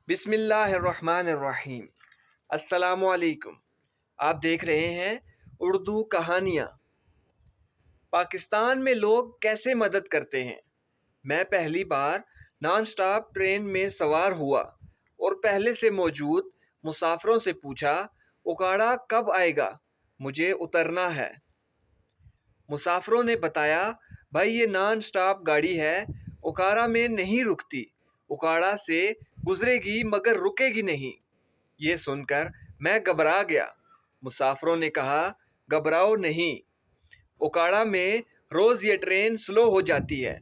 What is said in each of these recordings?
بسم اللہ الرحمن الرحیم۔ السلام علیکم۔ آپ دیکھ رہے ہیں اردو کہانیاں۔ پاکستان میں لوگ کیسے مدد کرتے ہیں۔ میں پہلی بار نان سٹاپ ٹرین میں سوار ہوا اور پہلے سے موجود مسافروں سے پوچھا، اکاڑا کب آئے گا، مجھے اترنا ہے۔ مسافروں نے بتایا، بھائی یہ نان سٹاپ گاڑی ہے، اکاڑا میں نہیں رکتی، اکاڑا سے گزرے گی مگر رکے گی نہیں۔ یہ سن کر میں گھبرا گیا۔ مسافروں نے کہا، گھبراؤ نہیں، اکاڑا میں روز یہ ٹرین سلو ہو جاتی ہے۔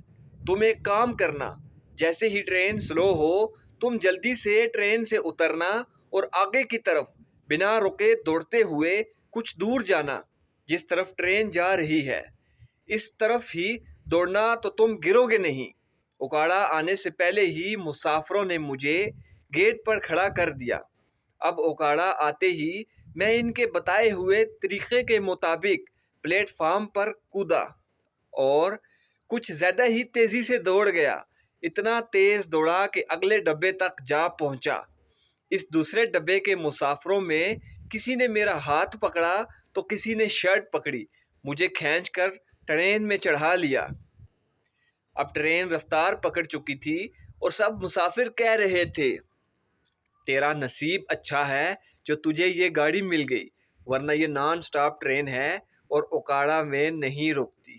تم ایک کام کرنا، جیسے ہی ٹرین سلو ہو تم جلدی سے ٹرین سے اترنا اور آگے کی طرف بنا رکے دوڑتے ہوئے کچھ دور جانا، جس طرف ٹرین جا رہی ہے اس طرف ہی دوڑنا تو تم گرو گے نہیں۔ اکاڑا آنے سے پہلے ہی مسافروں نے مجھے گیٹ پر کھڑا کر دیا۔ اب اکاڑا آتے ہی میں ان کے بتائے ہوئے طریقے کے مطابق پلیٹ فارم پر کودا اور کچھ زیادہ ہی تیزی سے دوڑ گیا۔ اتنا تیز دوڑا کہ اگلے ڈبے تک جا پہنچا۔ اس دوسرے ڈبے کے مسافروں میں کسی نے میرا ہاتھ پکڑا تو کسی نے شرٹ پکڑی، مجھے کھینچ کر ٹرین میں چڑھا لیا۔ اب ٹرین رفتار پکڑ چکی تھی اور سب مسافر کہہ رہے تھے، تیرا نصیب اچھا ہے جو تجھے یہ گاڑی مل گئی، ورنہ یہ نان سٹاپ ٹرین ہے اور اکاڑا میں نہیں رکتی۔